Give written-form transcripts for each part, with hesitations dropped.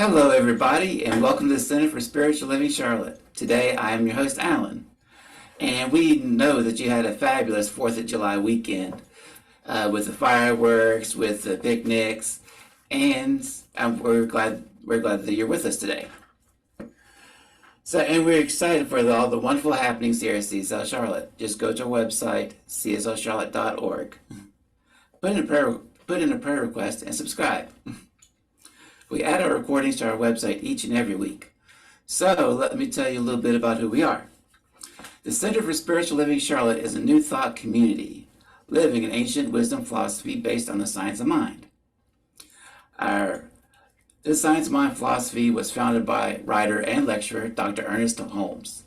Hello, everybody, and welcome to the Center for Spiritual Living Charlotte. Today, I am your host, Alan, and we know that you had a fabulous 4th of July weekend with the fireworks, with the picnics, and we're glad that you're with us today. And we're excited for all the wonderful happenings here at CSL Charlotte. Just go to our website, cslcharlotte.org. Put in a prayer request and subscribe. We add our recordings to our website each and every week. So let me tell you a little bit about who we are. The Center for Spiritual Living Charlotte is a new thought community, living in ancient wisdom philosophy based on the science of mind. This science of mind philosophy was founded by writer and lecturer Dr. Ernest Holmes.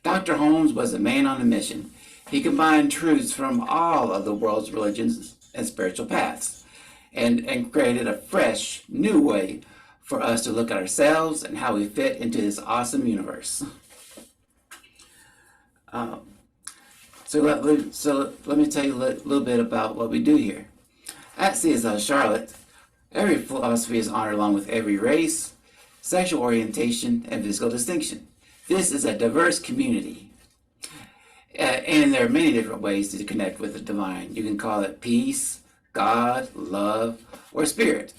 Dr. Holmes was a man on a mission. He combined truths from all of the world's religions and spiritual paths, and created a fresh, new way for us to look at ourselves and how we fit into this awesome universe. So let me tell you a little bit about what we do here. At CSL Charlotte, every philosophy is honored along with every race, sexual orientation, and physical distinction. This is a diverse community. And there are many different ways to connect with the divine. You can call it peace, God, love, or spirit.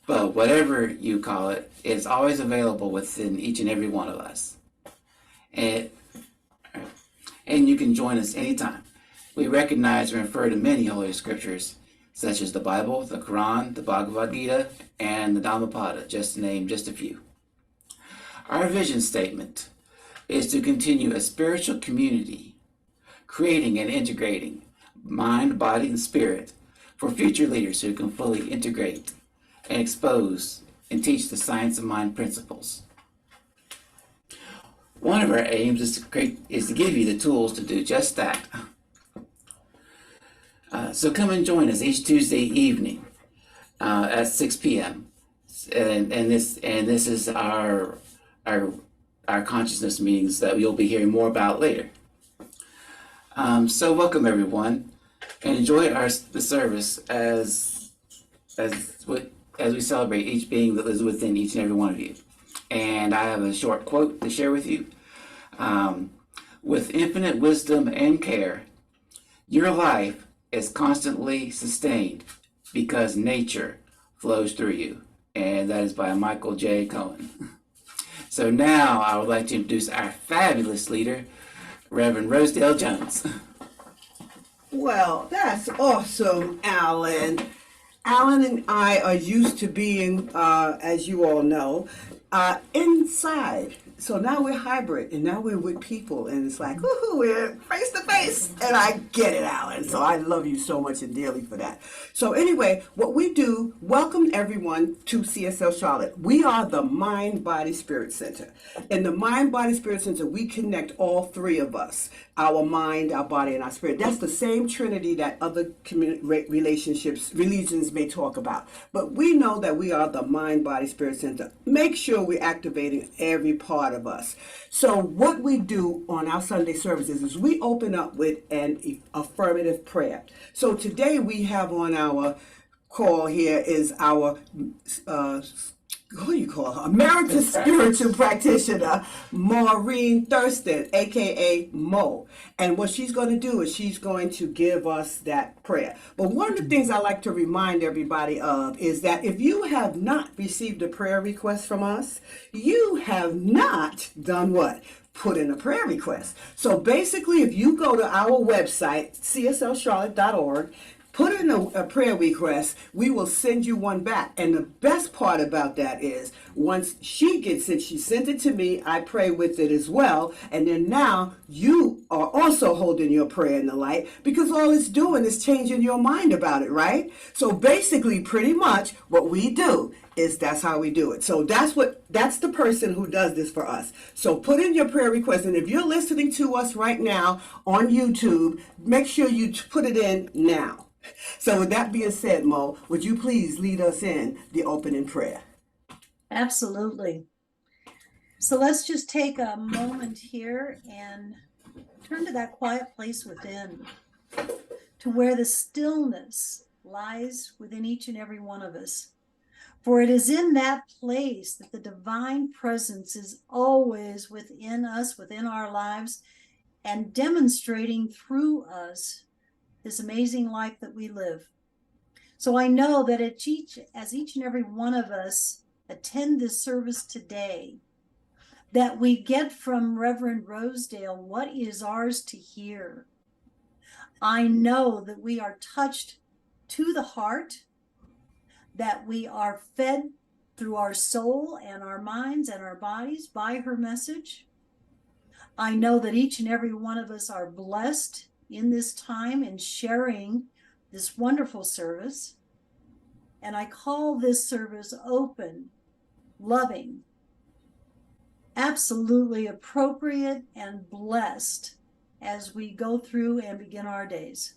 But whatever you call it, it's always available within each and every one of us. And you can join us anytime. We recognize and refer to many holy scriptures, such as the Bible, the Quran, the Bhagavad Gita, and the Dhammapada, just to name just a few. Our vision statement is to continue a spiritual community, creating and integrating mind, body, and spirit for future leaders who can fully integrate and expose and teach the science of mind principles. One of our aims is to give you the tools to do just that. So come and join us each Tuesday evening at 6 p.m. And this is our consciousness meetings that you'll be hearing more about later. So welcome everyone, and enjoy the service as we celebrate each being that lives within each and every one of you. And I have a short quote to share with you. With infinite wisdom and care, your life is constantly sustained because nature flows through you. And that is by Michael J. Cohen. So now I would like to introduce our fabulous leader, Reverend Rosedale Jones. Well, that's awesome, Alan. Alan and I are used to being, as you all know, inside. So now we're hybrid, and now we're with people, and it's like, woohoo, we're face to face. And I get it, Alan. So I love you so much and dearly for that. So anyway, what we do, welcome everyone to CSL Charlotte. We are the Mind, Body, Spirit Center. In the Mind, Body, Spirit Center, we connect all three of us, our mind, our body, and our spirit. That's the same trinity that other religions may talk about. But we know that we are the Mind, Body, Spirit Center. Make sure we're activating every part of us. So what we do on our Sunday services is we open up with an affirmative prayer. So today we have on our call here is our what do you call her? Emeritus spiritual practitioner, Maureen Thurston, aka Mo. And what she's going to do is she's going to give us that prayer. But one of the things I like to remind everybody of is that if you have not received a prayer request from us, you have not done what? Put in a prayer request. So basically, if you go to our website, cslcharlotte.org, put in a prayer request, we will send you one back. And the best part about that is once she gets it, she sent it to me, I pray with it as well. And then now you are also holding your prayer in the light, because all it's doing is changing your mind about it, right? So basically, pretty much what we do is that's how we do it. So that's the person who does this for us. So put in your prayer request. And if you're listening to us right now on YouTube, make sure you put it in now. So with that being said, Mo, would you please lead us in the opening prayer? Absolutely. So let's just take a moment here and turn to that quiet place within, to where the stillness lies within each and every one of us. For it is in that place that the divine presence is always within us, within our lives, and demonstrating through us this amazing life that we live. So I know that as each and every one of us attend this service today, that we get from Reverend Rosedale what is ours to hear. I know that we are touched to the heart, that we are fed through our soul and our minds and our bodies by her message. I know that each and every one of us are blessed in this time in sharing this wonderful service. And I call this service open, loving, absolutely appropriate and blessed as we go through and begin our days.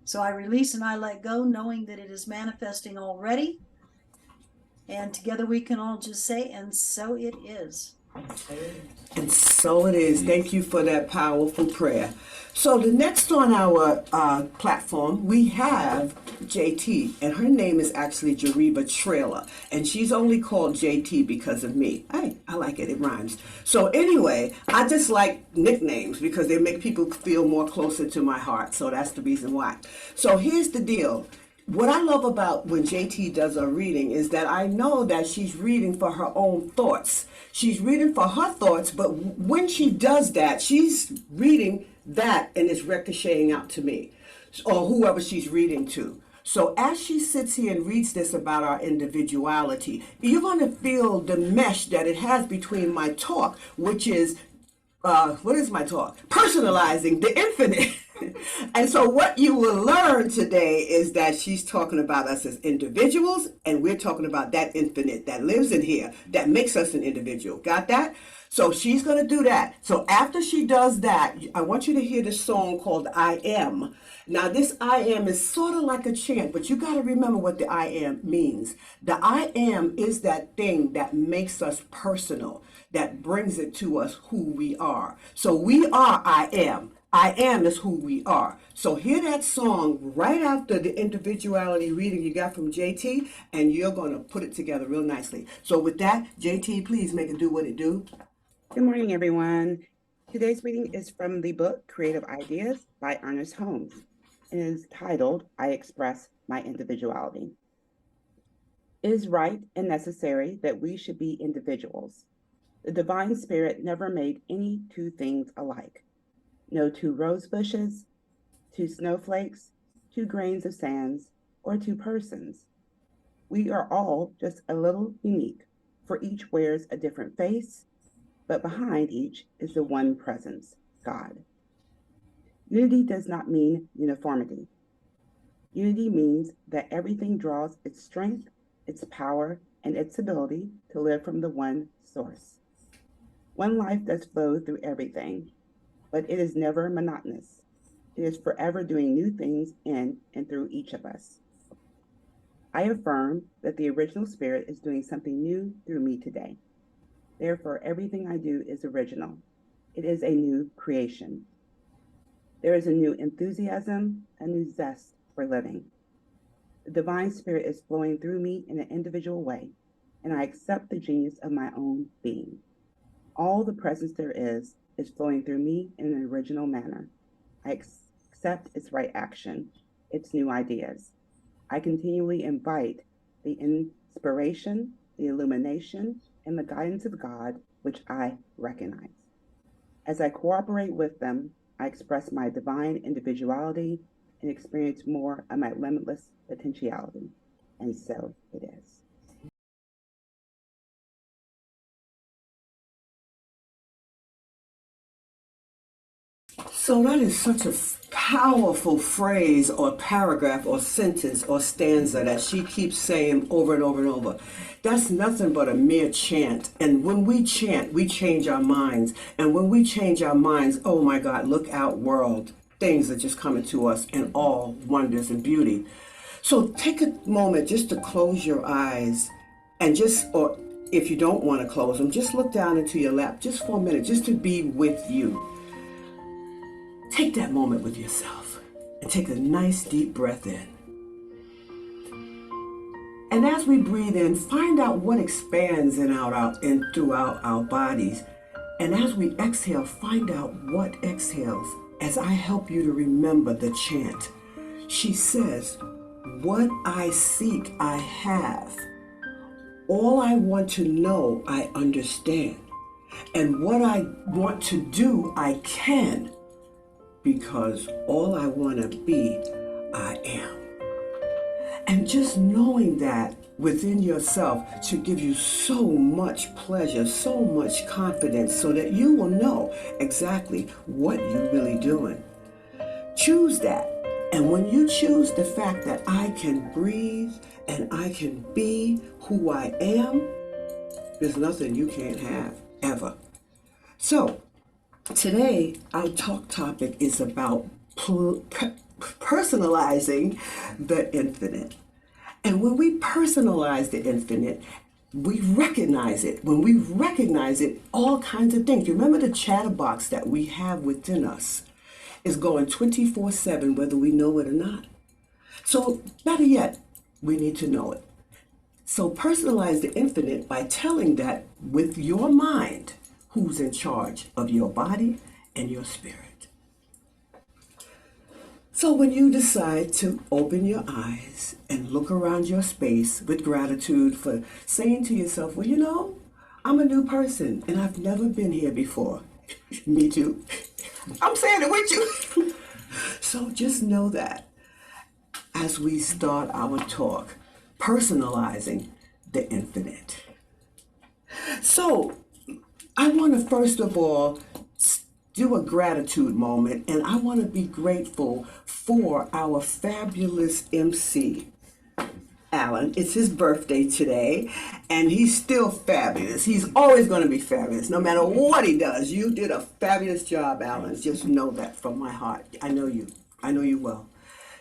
So I release and I let go, knowing that it is manifesting already. And together we can all just say, and so it is. And so it is. Thank you for that powerful prayer. So the next on our platform, we have JT, and her name is actually Jariba Trailer, and she's only called JT because of me. Hey, I like it. It rhymes. So anyway, I just like nicknames because they make people feel more closer to my heart. So that's the reason why. So here's the deal. What I love about when JT does a reading is that I know that she's reading for her own thoughts. She's reading for her thoughts, but when she does that, she's reading that and it's ricocheting out to me or whoever she's reading to. So as she sits here and reads this about our individuality, you're going to feel the mesh that it has between my talk, which is what is my talk? Personalizing the Infinite. And so what you will learn today is that she's talking about us as individuals, and we're talking about that infinite that lives in here, that makes us an individual. Got that? So she's going to do that. So after she does that, I want you to hear this song called I Am. Now this I Am is sort of like a chant, but you got to remember what the I Am means. The I Am is that thing that makes us personal, that brings it to us who we are. So we are I Am. I am is who we are. So hear that song right after the individuality reading you got from JT, and you're going to put it together real nicely. So with that, JT, please make it do what it do. Good morning, everyone. Today's reading is from the book Creative Ideas by Ernest Holmes and is titled, I Express My Individuality. It is right and necessary that we should be individuals. The divine spirit never made any two things alike. No two rose bushes, two snowflakes, two grains of sands, or two persons. We are all just a little unique, for each wears a different face, but behind each is the one presence, God. Unity does not mean uniformity. Unity means that everything draws its strength, its power, and its ability to live from the one source. One life does flow through everything, but it is never monotonous. It is forever doing new things in and through each of us. I affirm that the original spirit is doing something new through me today. Therefore, everything I do is original. It is a new creation. There is a new enthusiasm, a new zest for living. The divine spirit is flowing through me in an individual way, and I accept the genius of my own being. All the presence there is flowing through me in an original manner. I accept its right action, its new ideas. I continually invite the inspiration, the illumination, and the guidance of God, which I recognize. As I cooperate with them, I express my divine individuality and experience more of my limitless potentiality. And so it is. So that is such a powerful phrase or paragraph or sentence or stanza that she keeps saying over and over and over. That's nothing but a mere chant. And when we chant, we change our minds. And when we change our minds, oh my God, look out world. Things are just coming to us in all wonders and beauty. So take a moment just to close your eyes and just, or if you don't want to close them, just look down into your lap just for a minute, just to be with you. Take that moment with yourself and take a nice deep breath in. And as we breathe in, find out what expands in throughout our bodies. And as we exhale, find out what exhales. As I help you to remember the chant, she says, "What I seek, I have. All I want to know, I understand. And what I want to do, I can. Because all I want to be, I am." And just knowing that within yourself should give you so much pleasure, so much confidence, so that you will know exactly what you're really doing. Choose that. And when you choose the fact that I can breathe and I can be who I am, there's nothing you can't have, ever. So, today our talk topic is about personalizing the infinite. And when we personalize the infinite, we recognize it. When we recognize it, all kinds of things. Remember the chatterbox that we have within us is going 24/7, whether we know it or not. So better yet, we need to know it. So personalize the infinite by telling that with your mind, who's in charge of your body and your spirit. So when you decide to open your eyes and look around your space with gratitude for saying to yourself, well, you know, I'm a new person and I've never been here before. Me too. I'm saying it with you. So just know that as we start our talk, personalizing the infinite. So I want to first of all do a gratitude moment, and I want to be grateful for our fabulous MC, Alan. It's his birthday today, and he's still fabulous. He's always going to be fabulous, no matter what he does. You did a fabulous job, Alan. Just know that from my heart. I know you. I know you well.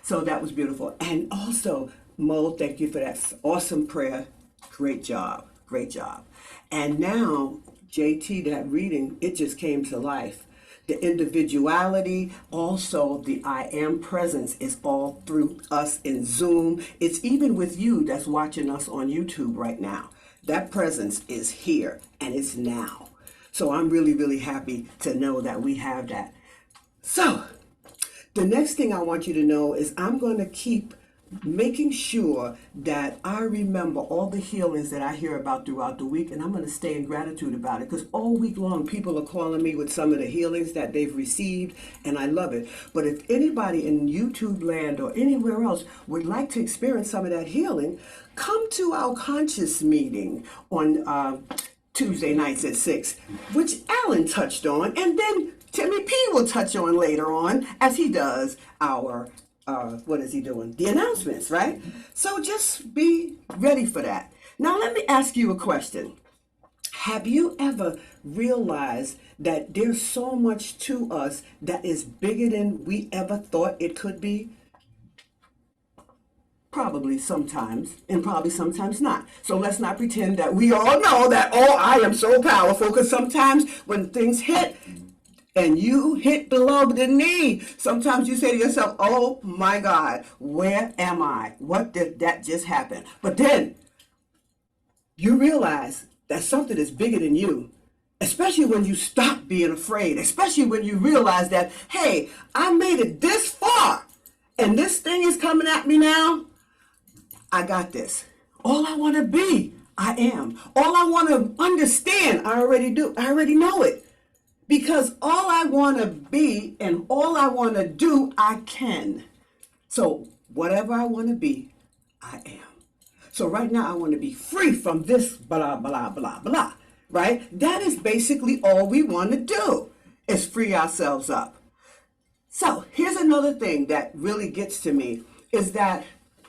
So that was beautiful. And also, Mo, thank you for that awesome prayer. Great job. Great job. And now, JT, that reading, it just came to life. The individuality, also the I am presence is all through us in Zoom. It's even with you that's watching us on YouTube right now. That presence is here and it's now. So I'm really, really happy to know that we have that. So the next thing I want you to know is I'm going to keep making sure that I remember all the healings that I hear about throughout the week, and I'm going to stay in gratitude about it, because all week long people are calling me with some of the healings that they've received, and I love it. But if anybody in YouTube land or anywhere else would like to experience some of that healing, come to our conscious meeting on Tuesday nights at 6, which Alan touched on, and then Timmy P will touch on later on as he does our what is he doing? The announcements, right? So just be ready for that. Now let me ask you a question. Have you ever realized that there's so much to us that is bigger than we ever thought it could be? Probably sometimes, and probably sometimes not. So let's not pretend that we all know that, oh, I am so powerful, because sometimes when things hit, and you hit below the knee, sometimes you say to yourself, oh my God, where am I? What did that just happen? But then you realize that something is bigger than you, especially when you stop being afraid, especially when you realize that, hey, I made it this far and this thing is coming at me now. I got this. All I want to be, I am. All I want to understand, I already do. I already know it. Because all I want to be and all I want to do, I can. So whatever I want to be, I am. So right now I want to be free from this blah, blah, blah, blah, right? That is basically all we want to do, is free ourselves up. So here's another thing that really gets to me, is that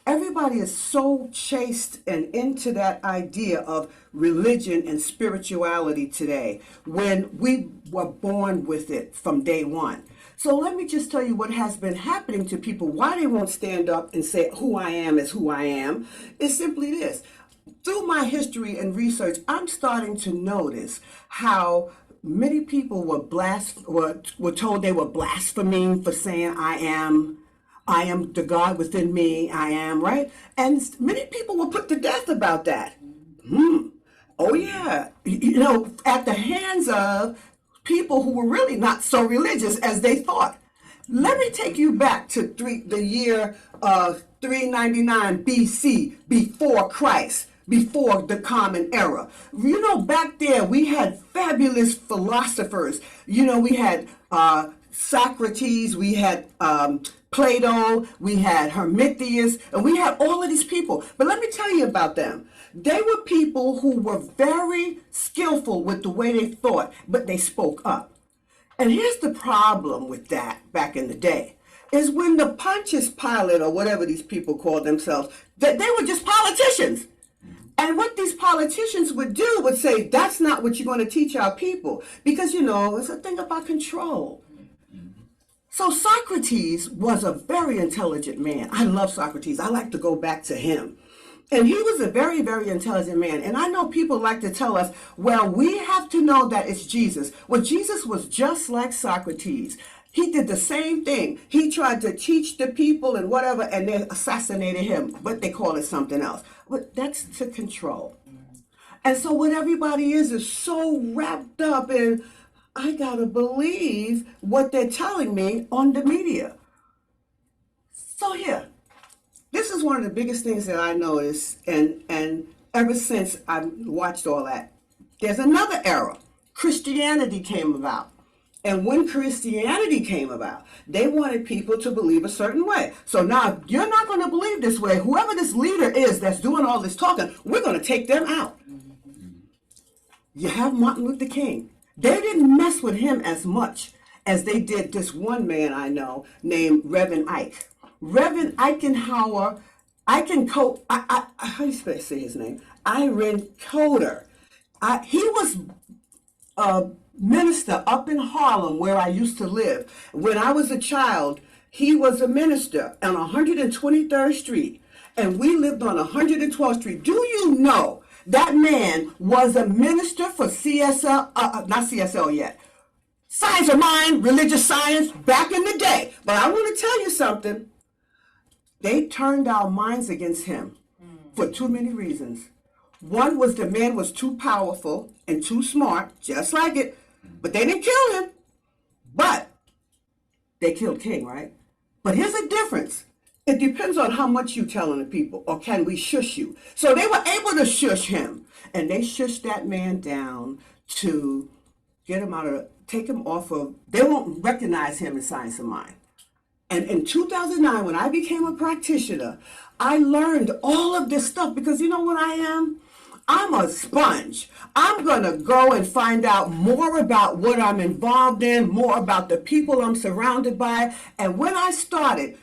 everybody is so chased and into that idea of religion and spirituality today, when we were born with it from day one. So let me just tell you what has been happening to people, why they won't stand up and say who I am is who I am, is simply this. Through my history and research, I'm starting to notice how many people were told they were blaspheming for saying I am. I am the God within me, I am, right? And many people were put to death about that. Oh, yeah. At the hands of people who were really not so religious as they thought. Let me take you back to the year 399 BC, before Christ, before the Common Era. Back there we had fabulous philosophers. We had Socrates, we had Plato, we had Hermitius, and we had all of these people. But let me tell you about them. They were people who were very skillful with the way they thought, but they spoke up. And here's the problem with that back in the day, is when the Pontius Pilate, or whatever these people called themselves, that they were just politicians. And what these politicians would do would say, that's not what you're going to teach our people. Because, it's a thing about control. So Socrates was a very intelligent man. I love Socrates. I like to go back to him. And he was a very, very intelligent man. And I know people like to tell us, well, we have to know that it's Jesus. Well, Jesus was just like Socrates. He did the same thing. He tried to teach the people and whatever, and they assassinated him. But they call it something else. But that's to control. And so what everybody is so wrapped up in, I gotta believe what they're telling me on the media. So here. This is one of the biggest things that I noticed, and ever since I've watched all that, there's another era. Christianity came about. And when Christianity came about, they wanted people to believe a certain way. So now, if you're not going to believe this way, whoever this leader is that's doing all this talking, we're going to take them out. You have Martin Luther King. They didn't mess with him as much as they did this one man I know named Reverend Ike. Reverend Eisenhower, how do you say his name? Iron Coder. He was a minister up in Harlem, where I used to live. When I was a child, he was a minister on 123rd Street, and we lived on 112th Street. Do you know that man was a minister for CSL, not CSL yet, Science of Mind, Religious Science, back in the day. But I want to tell you something. They turned our minds against him for too many reasons. One was the man was too powerful and too smart, just like it, but they didn't kill him. But they killed King, right? But here's the difference. It depends on how much you telling the people, or can we shush you? So they were able to shush him, and they shushed that man down to get him take him off of, they won't recognize him in Science of Mind. And in 2009, when I became a practitioner, I learned all of this stuff because you know what I am? I'm a sponge. I'm going to go and find out more about what I'm involved in, more about the people I'm surrounded by. And when I started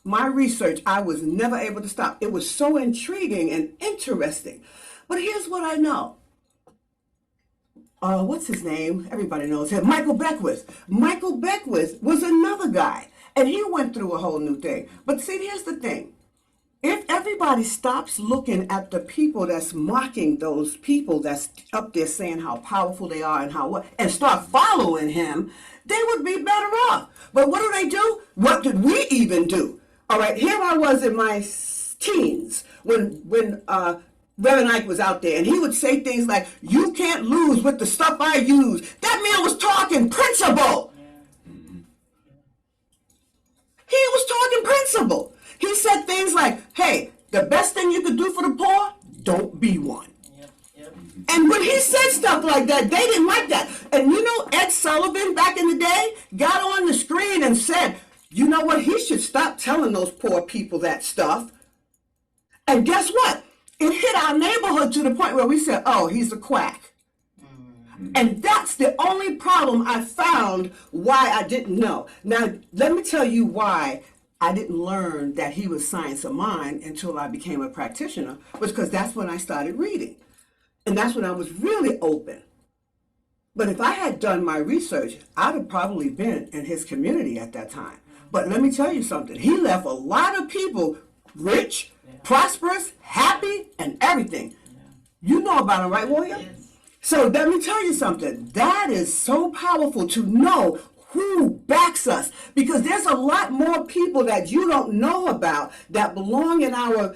my research, I was never able to stop. It was so intriguing and interesting. But here's what I know. What's his name? Everybody knows him. Michael Beckwith. Michael Beckwith was another guy. And he went through a whole new thing. But see, here's the thing. If everybody stops looking at the people that's mocking those people that's up there saying how powerful they are and start following him, they would be better off. But what do? What did we even do? All right, here I was in my teens when Reverend Ike was out there, and he would say things like, you can't lose with the stuff I use. That man was talking principle. He was talking principle. He said things like, hey, the best thing you could do for the poor, don't be one. And when he said stuff like that, they didn't like that. And you know, Ed Sullivan back in the day got on the screen and said, you know what, he should stop telling those poor people that stuff. And guess what? It hit our neighborhood to the point where we said, oh, he's a quack. And that's the only problem I found why I didn't know. Now, let me tell you why I didn't learn that he was Science of Mind until I became a practitioner, was because that's when I started reading. And that's when I was really open. But if I had done my research, I'd have probably been in his community at that time. But let me tell you something. He left a lot of people rich, prosperous, happy, and everything. You know about him, right, Warrior? So let me tell you something. That is so powerful to know who backs us, because there's a lot more people that you don't know about that belong in our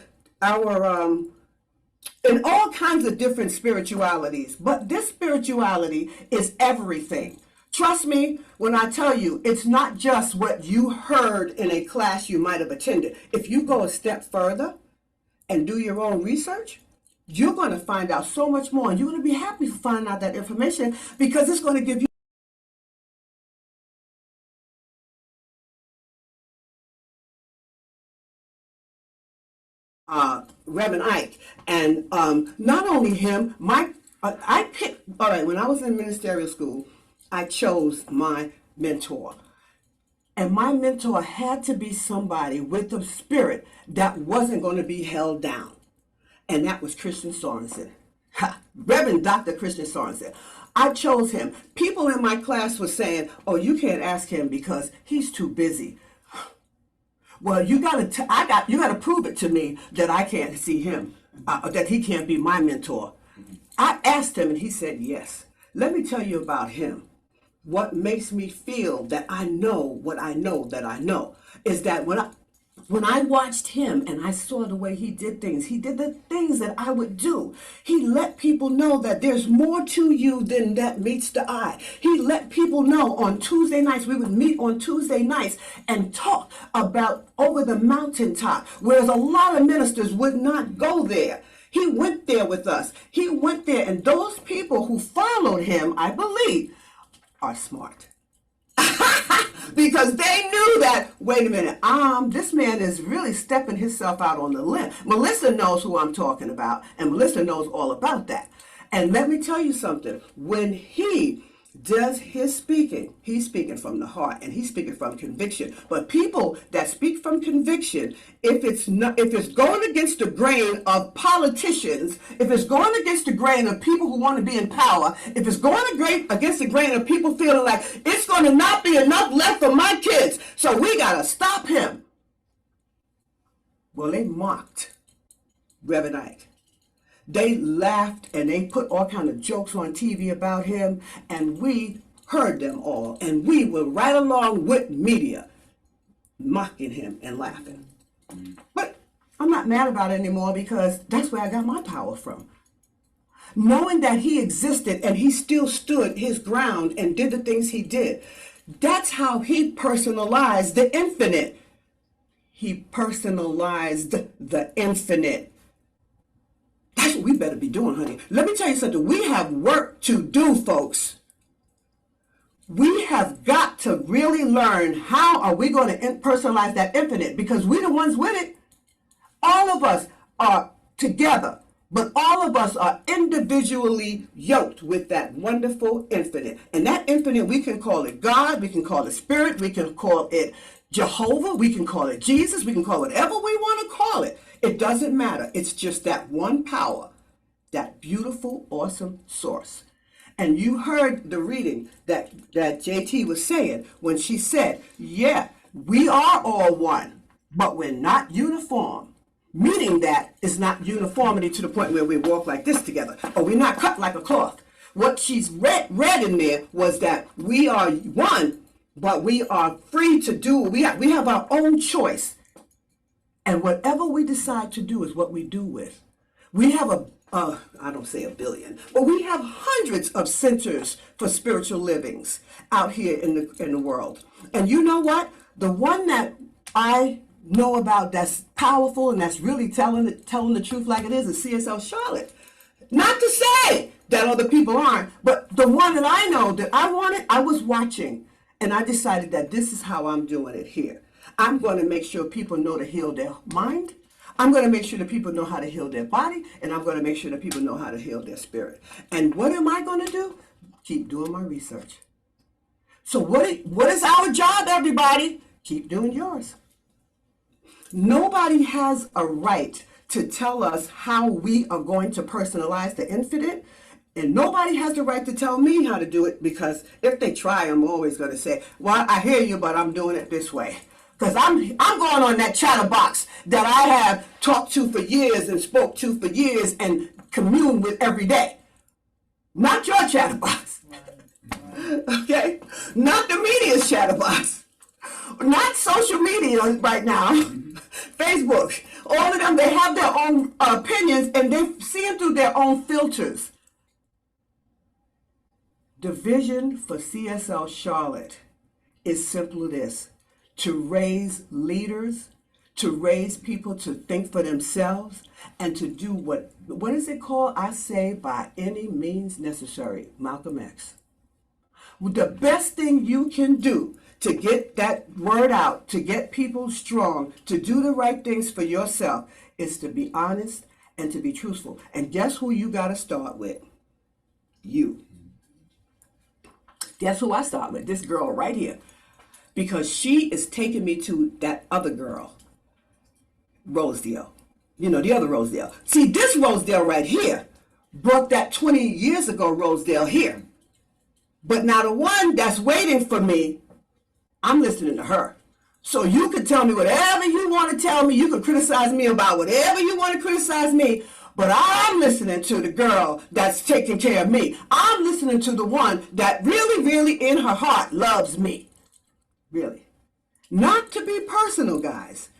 in all kinds of different spiritualities. But this spirituality is everything. Trust me when I tell you, it's not just what you heard in a class you might have attended. If you go a step further and do your own research, you're going to find out so much more, and you're going to be happy for finding out that information, because it's going to give you Reverend Ike. And not only him, I picked, all right, when I was in ministerial school, I chose my mentor. And my mentor had to be somebody with a spirit that wasn't going to be held down. And that was Christian Sorensen. Reverend Dr. Christian Sorensen. I chose him. People in my class were saying, oh, you can't ask him because he's too busy. Well, you gotta prove it to me that I can't see him, that he can't be my mentor. I asked him and he said yes. Let me tell you about him. What makes me feel that I know what I know that I know is that when I watched him and I saw the way he did the things that I would do. He let people know that there's more to you than that meets the eye. He let people know on Tuesday nights, we would meet on Tuesday nights and talk about over the mountaintop, whereas a lot of ministers would not go there. He went there with us. He went there, and those people who followed him, I believe, are smart. Because they knew that, wait a minute, this man is really stepping himself out on the limb. Melissa knows who I'm talking about, and Melissa knows all about that. And let me tell you something. When he does his speaking, he's speaking from the heart, and he's speaking from conviction. But people that speak from conviction, if it's going against the grain of politicians, if it's going against the grain of people who want to be in power, if it's going against the grain of people feeling like it's going to not be enough left for my kids, so we got to stop him. Well, they mocked Reverend Ike. They laughed and they put all kind of jokes on TV about him, and we heard them all, and we were right along with media mocking him and laughing. But I'm not mad about it anymore, because that's where I got my power from. Knowing that he existed and he still stood his ground and did the things he did. That's how he personalized the infinite. He personalized the infinite. That's what we better be doing, honey. Let me tell you something. We have work to do, folks. We have got to really learn how are we going to personalize that infinite, because we're the ones with it. All of us are together, but all of us are individually yoked with that wonderful infinite. And that infinite, we can call it God, we can call it Spirit, we can call it Jehovah, we can call it Jesus, we can call it whatever we want to call it. It doesn't matter. It's just that one power, that beautiful, awesome source. And you heard the reading that JT was saying when she said, yeah, we are all one, but we're not uniform. Meaning that it's not uniformity to the point where we walk like this together, or we're not cut like a cloth. What she's read in there was that we are one, but we are free to do, we have our own choice. And whatever we decide to do is what we do with. We have I don't say a billion, but we have hundreds of centers for spiritual livings out here in the world. And you know what? The one that I know about that's powerful and that's really telling the truth like it is CSL Charlotte. Not to say that other people aren't, but the one that I know that I wanted, I was watching, and I decided that this is how I'm doing it here. I'm going to make sure people know to heal their mind. I'm going to make sure that people know how to heal their body, and I'm going to make sure that people know how to heal their spirit. And what am I going to do? Keep doing my research. So what is our job, everybody? Keep doing yours. Nobody has a right to tell us how we are going to personalize the infinite, and nobody has the right to tell me how to do it, because if they try, I'm always going to say, well, I hear you, but I'm doing it this way. Because I'm going on that chatterbox that I have talked to for years and spoke to for years and commune with every day. Not your chatterbox. Okay? Not the media's chatterbox. Not social media right now. Facebook. All of them, they have their own opinions and they see them through their own filters. The vision for CSL Charlotte is simply this: to raise leaders, to raise people to think for themselves, and to do what is it called? I say by any means necessary. Malcolm X. The best thing you can do to get that word out, to get people strong, to do the right things for yourself, is to be honest and to be truthful. And guess who you got to start with? You. Guess who I start with? This girl right here. Because she is taking me to that other girl, Rosedale. You know, the other Rosedale. See, this Rosedale right here brought that 20 years ago Rosedale here. But now the one that's waiting for me, I'm listening to her. So you can tell me whatever you want to tell me. You can criticize me about whatever you want to criticize me. But I'm listening to the girl that's taking care of me. I'm listening to the one that really, really in her heart loves me. Really. Not to be personal, guys,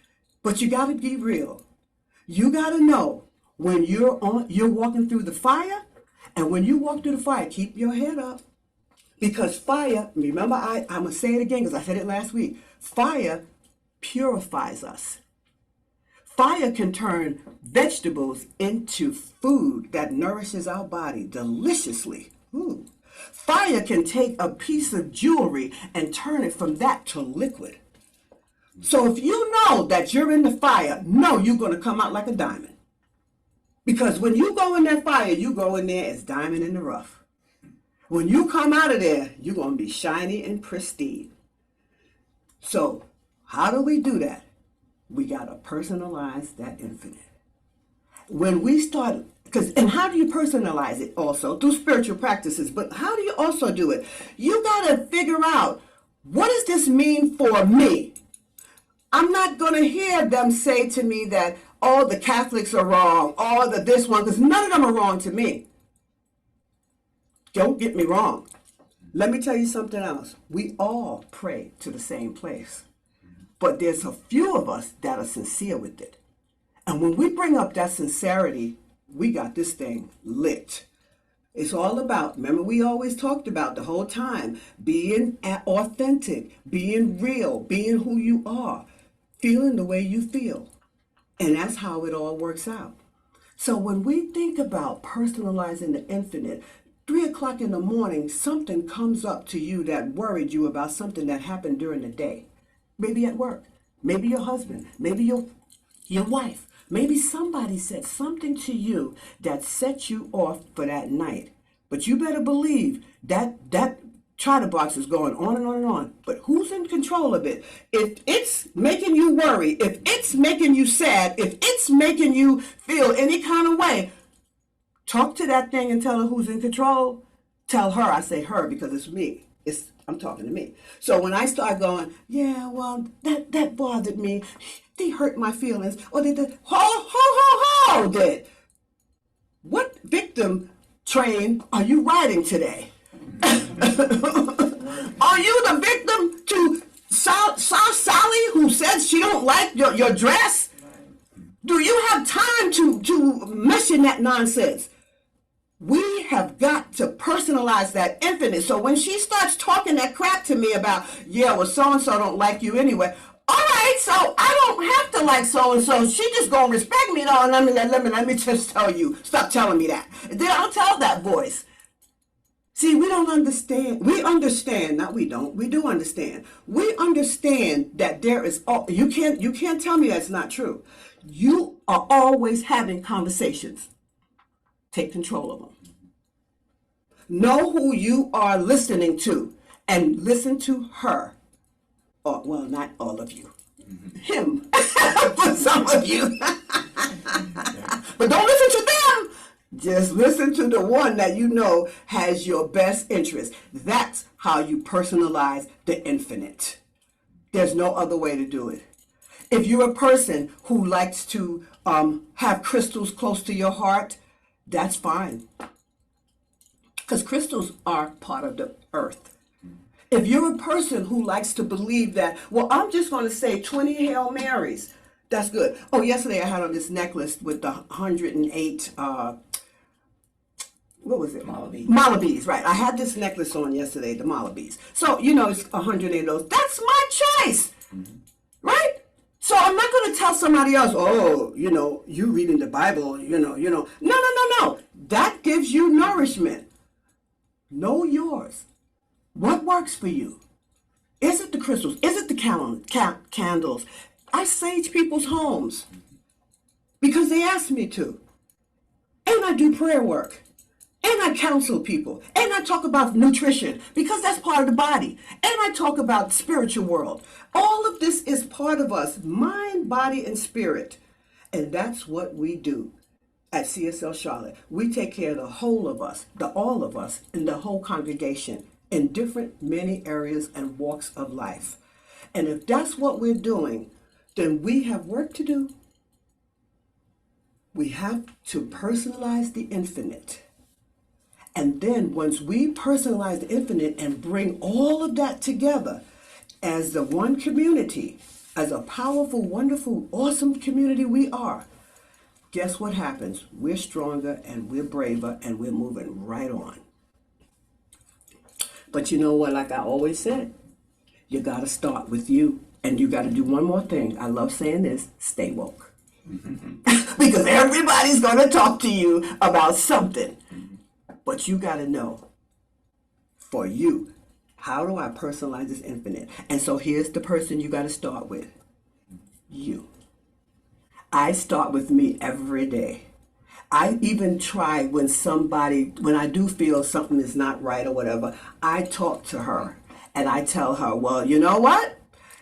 but you got to be real. You got to know when you're walking through the fire, and when you walk through the fire, keep your head up. Because fire, remember, I'm going to say it again because I said it last week. Fire purifies us. Fire can turn vegetables into food that nourishes our body deliciously. Ooh. Fire can take a piece of jewelry and turn it from that to liquid. So if you know that you're in the fire, know you're going to come out like a diamond. Because when you go in that fire, you go in there as diamond in the rough. When you come out of there, you're going to be shiny and pristine. So how do we do that? We got to personalize that infinite. When we start, and how do you personalize it also? Through spiritual practices, but how do you also do it? You got to figure out, what does this mean for me? I'm not going to hear them say to me that all the Catholics are wrong, all the this one, because none of them are wrong to me. Don't get me wrong. Let me tell you something else. We all pray to the same place. But there's a few of us that are sincere with it. And when we bring up that sincerity, we got this thing lit. It's all about, remember we always talked about the whole time, being authentic, being real, being who you are, feeling the way you feel. And that's how it all works out. So when we think about personalizing the infinite, 3 o'clock in the morning, something comes up to you that worried you about something that happened during the day. Maybe at work, maybe your husband, maybe your wife, maybe somebody said something to you that set you off for that night. But you better believe that chatterbox is going on and on and on. But who's in control of it? If it's making you worry, if it's making you sad, if it's making you feel any kind of way, talk to that thing and tell her who's in control. Tell her, I say her because it's me. I'm talking to me. So when I start going, yeah, well, that bothered me. They hurt my feelings. Or they did, hold it. What victim train are you riding today? Are you the victim to Sally who says she don't like your dress? Do you have time to mesh in that nonsense? We have got to personalize that infinite. So when she starts talking that crap to me about, yeah, well, so-and-so don't like you anyway. All right, so I don't have to like so-and-so. She just gonna respect me. No, let me just tell you. Stop telling me that. Then I'll tell that voice. See, we don't understand. We understand. Not we don't. We do understand. We understand that there is, you can't tell me that's not true. You are always having conversations. Take control of them. Know who you are listening to and listen to her. Or, well, not all of you. Him. For some of you. But don't listen to them. Just listen to the one that you know has your best interest. That's how you personalize the infinite. There's no other way to do it. If you're a person who likes to have crystals close to your heart, that's fine. Because crystals are part of the earth. If you're a person who likes to believe that, well, I'm just going to say 20 Hail Marys, that's good. Oh, yesterday I had on this necklace with the 108, what was it? Malabi. Malabis, right. I had this necklace on yesterday, the Malabis. So, it's 108 of those. That's my choice, right? So I'm not going to tell somebody else, oh, you reading the Bible, No, no, no, no. That gives you nourishment. Know yours. What works for you? Is it the crystals? Is it the candles? I sage people's homes because they ask me to. And I do prayer work. And I counsel people. And I talk about nutrition because that's part of the body. And I talk about the spiritual world. All of this is part of us, mind, body, and spirit. And that's what we do at CSL Charlotte. We take care of the whole of us, all of us, and the whole congregation in different many areas and walks of life. And if that's what we're doing, then we have work to do. We have to personalize the infinite. And then once we personalize the infinite and bring all of that together as the one community, as a powerful, wonderful, awesome community we are, guess what happens? We're stronger and we're braver and we're moving right on. But you know what, like I always said, you got to start with you. And you got to do one more thing. I love saying this, stay woke. Because everybody's going to talk to you about something. But you got to know, for you, how do I personalize this infinite? And so here's the person you got to start with. You. I start with me every day. I even try when I do feel something is not right or whatever, I talk to her and I tell her, well, you know what?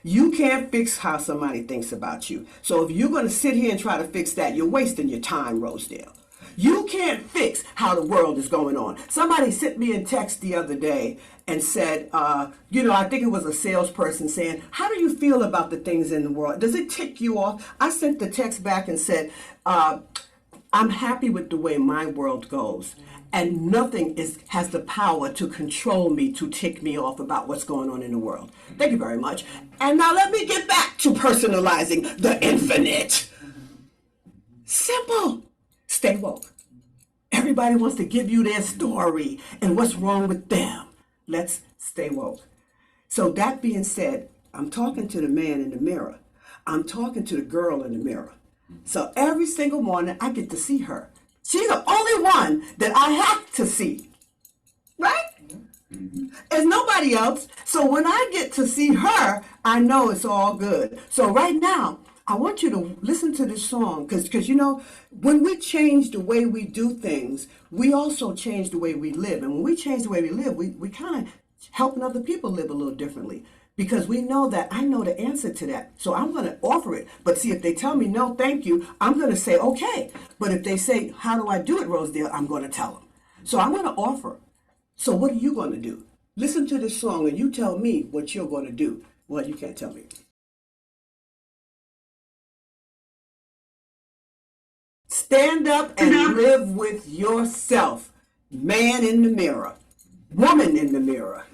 You can't fix how somebody thinks about you. So if you're going to sit here and try to fix that, you're wasting your time, Rosedale. You can't fix how the world is going on. Somebody sent me a text the other day and said, I think it was a salesperson saying, how do you feel about the things in the world? Does it tick you off? I sent the text back and said, I'm happy with the way my world goes. And nothing has the power to control me, to tick me off about what's going on in the world. Thank you very much. And now let me get back to personalizing the infinite. Simple. Stay woke. Everybody wants to give you their story and what's wrong with them. Let's stay woke. So that being said, I'm talking to the man in the mirror. I'm talking to the girl in the mirror. So every single morning I get to see her. She's the only one that I have to see. Right? There's nobody else. So when I get to see her, I know it's all good. So right now, I want you to listen to this song because when we change the way we do things, we also change the way we live. And when we change the way we live, we kind of helping other people live a little differently. Because we know that I know the answer to that. So I'm going to offer it. But see, if they tell me no, thank you, I'm going to say, okay. But if they say, how do I do it, Rosedale? I'm going to tell them. So I'm going to offer. So what are you going to do? Listen to this song and you tell me what you're going to do. Well, you can't tell me. Stand up and live with yourself. Man in the mirror. Woman in the mirror.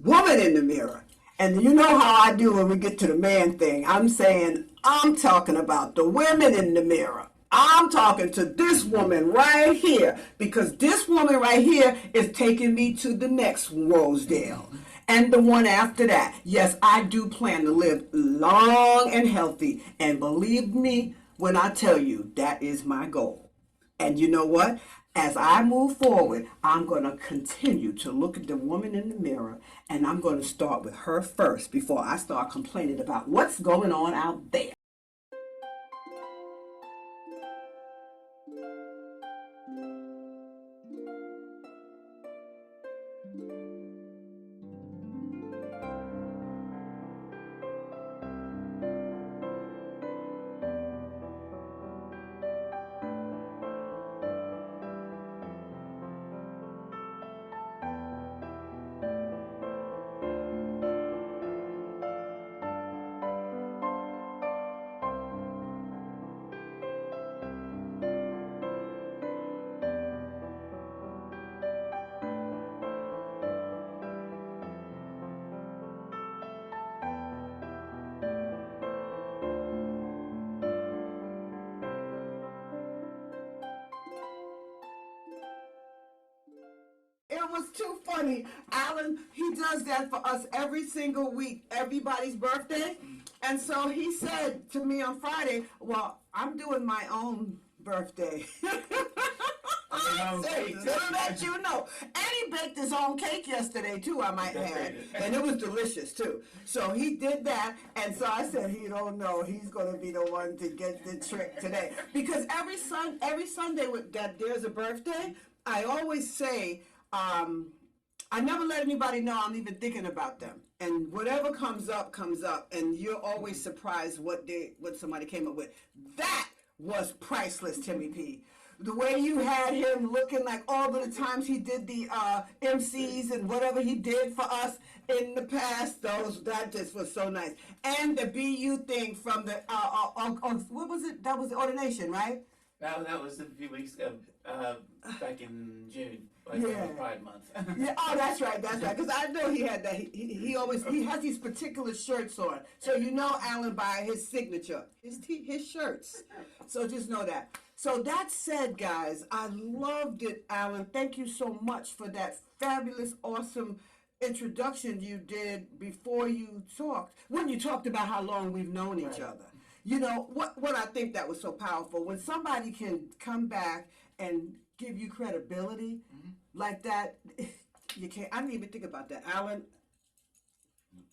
Woman in the mirror. And you know how I do when we get to the man thing. I'm talking about the women in the mirror. I'm talking to this woman right here because this woman right here is taking me to the next Rosedale and the one after that. Yes, I do plan to live long and healthy. And believe me when I tell you that is my goal. And you know what? As I move forward, I'm going to continue to look at the woman in the mirror and I'm going to start with her first before I start complaining about what's going on out there. That was too funny. Alan, he does that for us every single week, everybody's birthday. And so he said to me on Friday, well, I'm doing my own birthday. own cake, Just to let you know. And he baked his own cake yesterday too, I might add. And it was delicious too. So he did that, and so I said he don't know. He's gonna be the one to get the trick today. Because every Sunday that there's a birthday, I always say, I never let anybody know I'm even thinking about them. And whatever comes up, and you're always surprised what somebody came up with. That was priceless, Timmy P. The way you had him looking like all of the times he did the MCs and whatever he did for us in the past, that just was so nice. And the BU thing from the what was it? That was the ordination, right? That was a few weeks ago, back in June, Yeah. Pride Month. Yeah, oh, that's right. Because I know he had that. He always has these particular shirts on, so you know Alan by his signature, his shirts. So just know that. So that said, guys, I loved it, Alan. Thank you so much for that fabulous, awesome introduction you did before you talked. When you talked about how long we've known each other. You know what I think that was so powerful when somebody can come back and give you credibility like that. You can't. I didn't even think about that, Alan.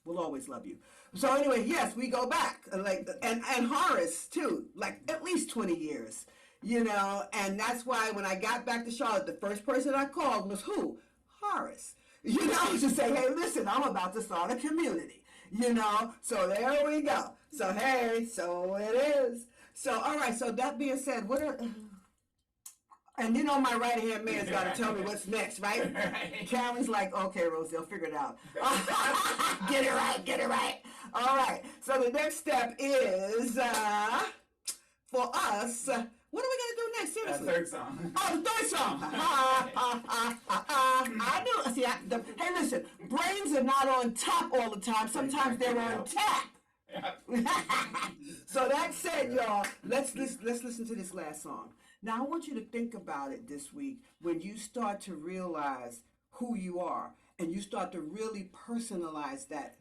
We'll always love you. So anyway, yes, we go back and Horace too, like at least 20 years. You know, and that's why when I got back to Charlotte, the first person I called was who? Horace. You know, to say, hey, listen, I'm about to start a community. You know, so there we go. So hey, so it is. So all right. So that being said, and you know my right hand man's got to tell me what's next, right? Right. Karen's like, okay, Rosedale, figure it out. Get it right. All right. So the next step is for us. What are we gonna do next? Seriously. Third song. Oh, the third song. I knew. See, hey, listen. Brains are not on top all the time. Sometimes they're on tap. Yeah. So that said, y'all, let's listen to this last song. Now, I want you to think about it this week when you start to realize who you are and you start to really personalize that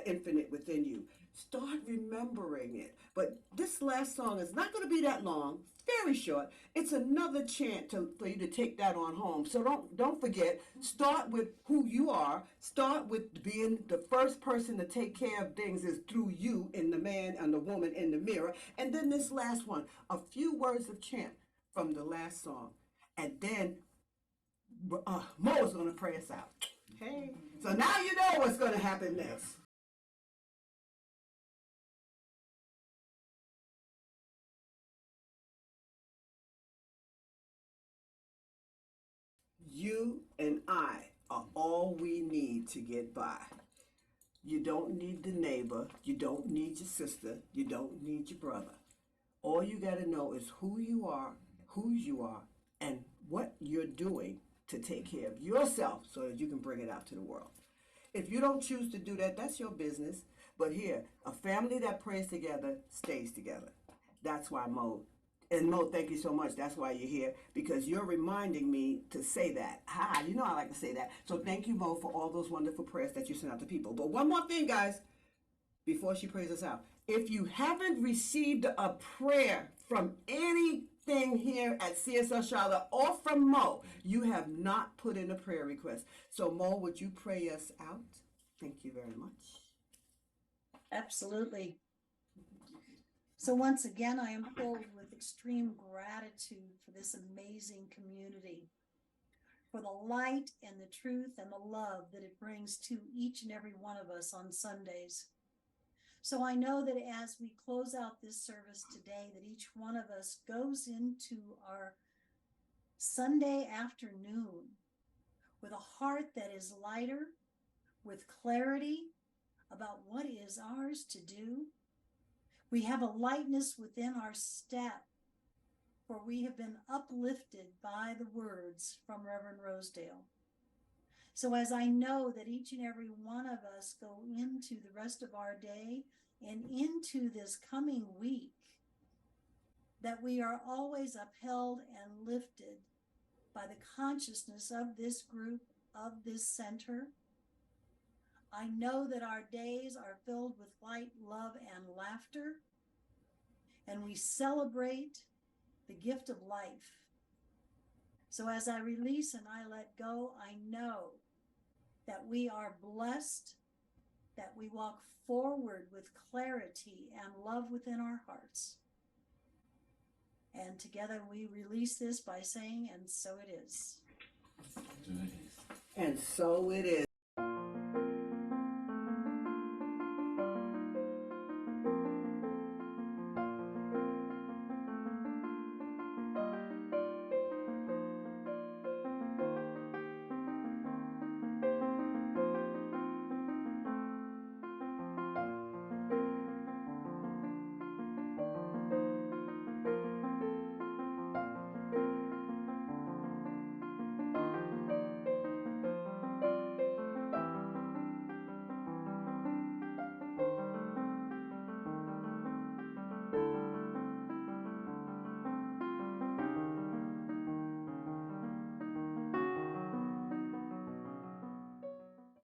infinite within you. Start remembering it. But this last song is not going to be that long, very short. It's another chance for you to take that on home. So don't forget, start with who you are. Start with being the first person to take care of things is through you and the man and the woman in the mirror. And then this last one, a few words of chant from the last song. And then Mo is going to pray us out. Hey. So now you know what's going to happen next. You and I are all we need to get by. You don't need the neighbor. You don't need your sister. You don't need your brother. All you got to know is who you are, whose you are, and what you're doing to take care of yourself so that you can bring it out to the world. If you don't choose to do that, that's your business. But here, a family that prays together stays together. That's why Mo. And Mo, thank you so much. That's why you're here, because you're reminding me to say that. You know I like to say that. So thank you, Mo, for all those wonderful prayers that you sent out to people. But one more thing, guys, before she prays us out. If you haven't received a prayer from anything here at CSL Charlotte or from Mo, you have not put in a prayer request. So Mo, would you pray us out? Thank you very much. Absolutely. So once again, I am filled with extreme gratitude for this amazing community, for the light and the truth and the love that it brings to each and every one of us on Sundays. So I know that as we close out this service today, that each one of us goes into our Sunday afternoon with a heart that is lighter, with clarity about what is ours to do. We have a lightness within our step, for we have been uplifted by the words from Reverend Rosedale. So as I know that each and every one of us go into the rest of our day and into this coming week, that we are always upheld and lifted by the consciousness of this group, of this center. I know that our days are filled with light, love, and laughter, and we celebrate the gift of life. So as I release and I let go, I know that we are blessed, that we walk forward with clarity and love within our hearts. And together we release this by saying, and so it is. And so it is.